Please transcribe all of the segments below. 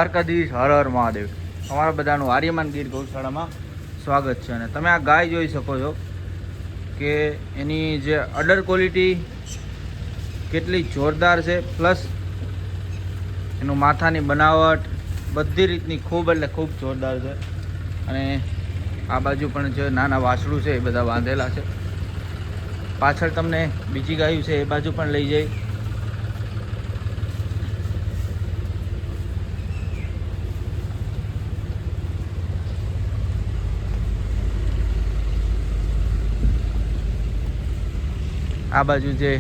દ્વારકાધીશ હર હર મહાદેવ. તમારા બધાનું આર્યમાન ગીર ગૌશાળામાં સ્વાગત છે. અને તમે આ ગાય જોઈ શકો છો કે એની જે અડર ક્વોલિટી કેટલી જોરદાર છે, પ્લસ એનું માથાની બનાવટ બધી રીતની ખૂબ એટલે ખૂબ જોરદાર છે. અને આ બાજુ પણ જે નાના વાછડું છે એ બધા બાંધેલા છે. પાછળ તમને બીજી ગાયું છે એ બાજુ પણ લઈ જઈ. આ બાજુ જે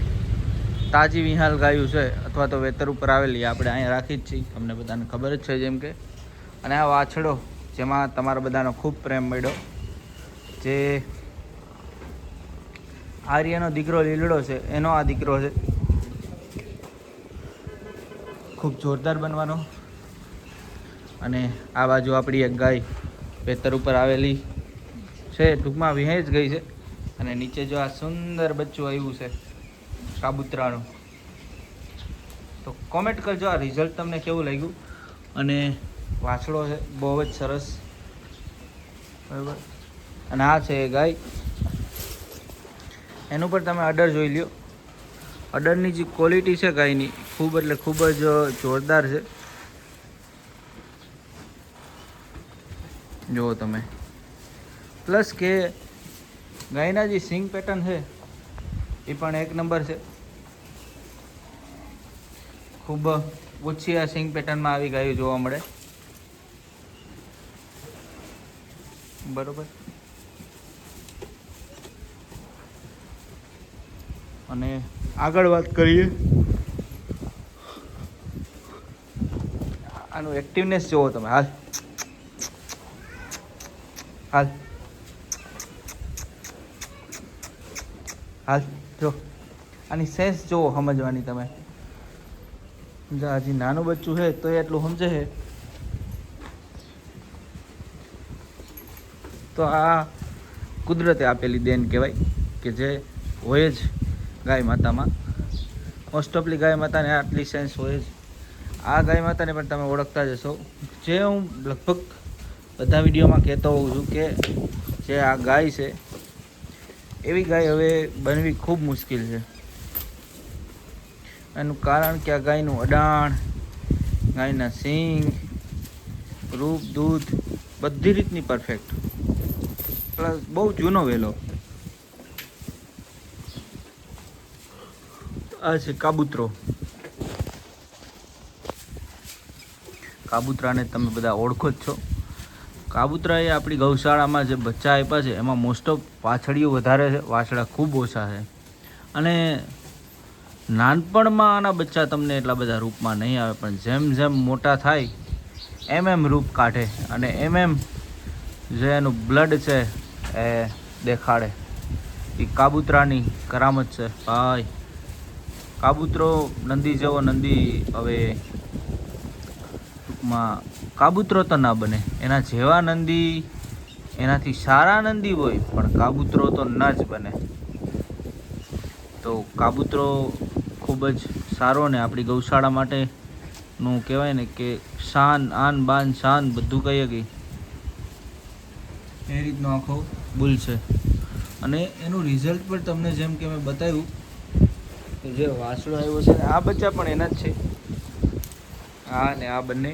તાજી વિહાલ ગાયું છે અથવા તો વેતર ઉપર આવેલી આપણે અહીંયા રાખી જ છીએ, તમને બધાને ખબર જ છે જેમ કે. અને આ વાછડો જેમાં તમારા બધાનો ખૂબ પ્રેમ મળ્યો, જે આર્યનો દીકરો લીલડો છે એનો આ દીકરો છે. ખૂબ જોરદાર બનવાનો. અને આ બાજુ આપણી એક ગાય વેતર ઉપર આવેલી છે, ટૂંકમાં વિહાઈ જ ગઈ છે. અને નીચે જો આ સુંદર બચ્ચું આવ્યું છે કાબૂતરાનું, તો કોમેન્ટ કરજો આ રિઝલ્ટ તમને કેવું લાગ્યું. અને વાછડો છે બહુ જ સરસ, બરાબર. અને આ છે એ ગાય, એનું પણ તમે અડર જોઈ લ્યો. અડરની જે ક્વોલિટી છે ગાયની ખૂબ એટલે ખૂબ જ જોરદાર છે. જુઓ તમે. પ્લસ કે ગાયના જે સિંગ પેટર્ન છે એ પણ એક નંબર છે. ખૂબ ઓછી આ સિંગ પેટર્નમાં આવી ગાયો જોવા મળે, બરોબર. અને આગળ વાત કરીએ, આનું એક્ટિવનેસ જુઓ તમે. હાલ હાલ હાલ, જો આની સેન્સ જુઓ, સમજવાની તમે. હજી નાનું બચ્ચું છે તો એટલું સમજે છે. તો આ કુદરતે આપેલી દેન કહેવાય, કે જે હોય જ ગાય માતામાં. મોસ્ટ ઓફલી ગાય માતાને આટલી સેન્સ હોય જ. આ ગાય માતાને પણ તમે ઓળખતા જ હશો, જે હું લગભગ બધા વિડીયોમાં કહેતો હોઉં છું કે જે આ ગાય છે એવી ગાય હવે બનવી ખૂબ મુશ્કેલ છે. એનું કારણ કે આ ગાયનું અડાણ, ગાયના સિંગ, રૂપ, દૂધ બધી રીતની પરફેક્ટ. પ્લસ બહુ જૂનો વેલો. આ છે કાબૂતરો. કાબૂતરાને તમે બધા ઓળખો જ છો. કાબૂતરા એ આપણી ગૌશાળામાં જે બચ્ચા આપ્યા છે એમાં મોસ્ટ ઓફ વાછડીઓ વધારે છે, વાછડા ખૂબ ઓછા છે. અને નાનપણમાં આના બચ્ચા તમને એટલા બધા રૂપમાં નહીં આવે, પણ જેમ જેમ મોટા થાય એમ એમ રૂપ કાઢે અને એમ જે એનું બ્લડ છે એ દેખાડે. એ કાબૂતરાની કરામત છે ભાઈ. કાબૂતરો નંદી જેવો નંદી હવે ટૂંકમાં કાબૂતરો તો ના બને, એના જેવા નંદી, એનાથી સારા નંદી હોય પણ કાબૂતરો તો ન જ બને. તો કાબૂતરો ખૂબ જ સારો ને આપણી ગૌશાળા માટેનું કહેવાય ને કે શાન, આન બાન શાન બધું કહીએ કે એ રીતનો આખો બુલ છે. અને એનું રિઝલ્ટ પણ તમને જેમ કે મેં બતાવ્યું કે જે વાસળો આવ્યો છે આ બચ્ચા પણ એના જ છે. આ ને આ બંને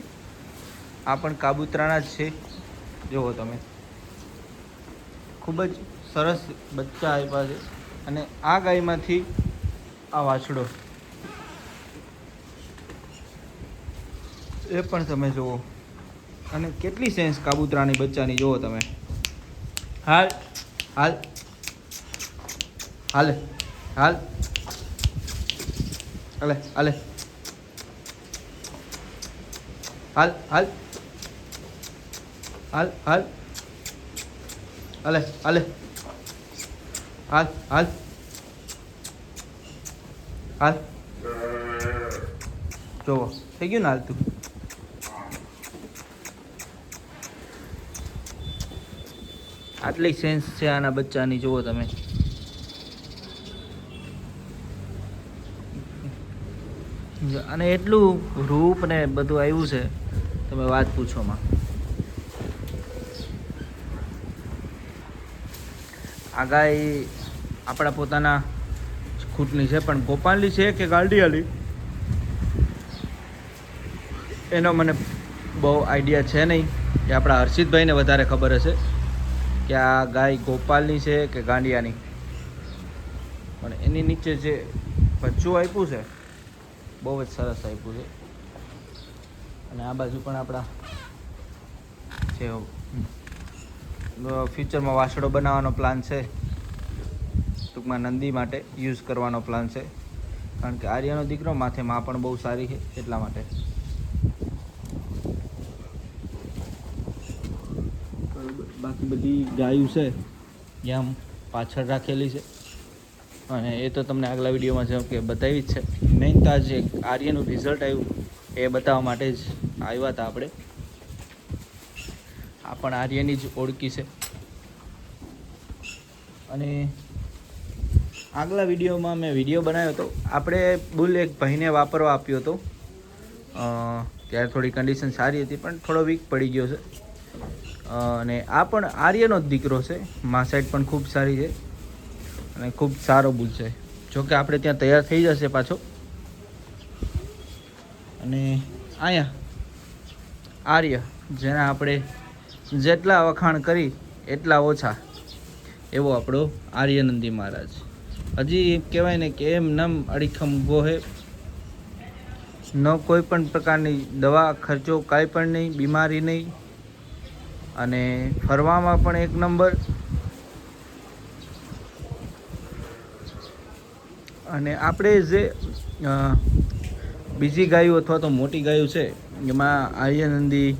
આ પણ કાબૂતરાના જ છે. જુઓ તમે, ખૂબ જ સરસ બચ્ચા આપ્યા છે. અને આ ગાયમાંથી આ વાછડો એ પણ તમે જુઓ. અને કેટલી સેન્સ કાબૂતરાની બચ્ચાની જુઓ તમે. હાલ હાલ હાલે હાલ હાલે હાલે હાલ હાલ હાલ હાલ હાલે હાલે હાલ હાલ હાલ. જુઓ થઈ ગયું ને હાલતું. આટલી સેન્સ છે આના બચ્ચાની જુઓ તમે. અને એટલું રૂપ ને બધું આવ્યું છે, તમે વાત પૂછોમાં. આ ગાય આપણા પોતાના ખૂટની છે, પણ ગોપાલની છે કે ગાલડીયાલી એનો મને બહુ આઈડિયા છે નહીં. એ આપણા હર્ષિતભાઈને વધારે ખબર હશે કે આ ગાય ગોપાલની છે કે ગાંડિયાની. પણ એની નીચે જે બચ્ચું આપ્યું છે બહુ જ સરસ આપ્યું છે. અને આ બાજુ પણ આપણા જે ફ્યુચરમાં વાસળો બનાવવાનો પ્લાન છે, ટૂંકમાં નંદી માટે યુઝ કરવાનો પ્લાન છે, કારણ કે આર્યનો દીકરો માથે માં પણ બહુ સારી છે એટલા માટે. બાકી બધી ગાયું છે ત્યાં પાછળ રાખેલી છે, અને એ તો તમને આગલા વિડીયોમાં જેમ કે બતાવી જ છે. મેઇન તો આજે આર્યનું રિઝલ્ટ આવ્યું એ બતાવવા માટે જ આવ્યા હતા આપણે. આ પણ આર્યની જ ઓળખી છે. અને આગલા વિડીયોમાં મેં વિડીયો બનાવ્યો હતો, આપણે બુલ એક ભાઈને વાપરવા આપ્યો હતો. ત્યારે થોડી કન્ડિશન સારી હતી, પણ થોડો વીક પડી ગયો છે. અને આ પણ આર્યનો જ દીકરો છે. મા સાઈડ પણ ખૂબ સારી છે અને ખૂબ સારો બુલ છે. જોકે આપણે ત્યાં તૈયાર થઈ જશે પાછો. અને અહીંયા આર્ય, જેના આપણે જેટલા વખાણ કરી એટલા ઓછા, એવો આપણો આર્યનંદી મહારાજ. હજી કહેવાય ને કે એમ નમ અડીખમ ઊભો છે. ન કોઈ પણ પ્રકારની દવા ખર્ચો, કાંઈ પણ નહીં, બીમારી નહીં, અને ફરવામાં પણ એક નંબર. અને આપણે જે બીજી ગાયો અથવા તો મોટી ગાયો છે એમાં આર્યનંદી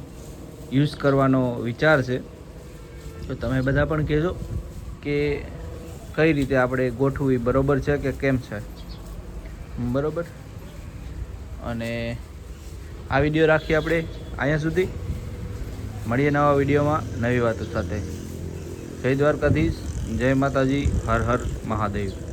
યુઝ કરવાનો વિચાર છે. તો તમે બધા પણ કહેજો કે કઈ રીતે આપણે ગોઠવવી, બરોબર છે કે કેમ છે, બરોબર. અને આ વિડીયો રાખીએ આપણે અહીંયા સુધી. મળીએ નવા વિડીયોમાં નવી વાતો સાથે. જય દ્વારકાધીશ, જય માતાજી, હર હર મહાદેવ.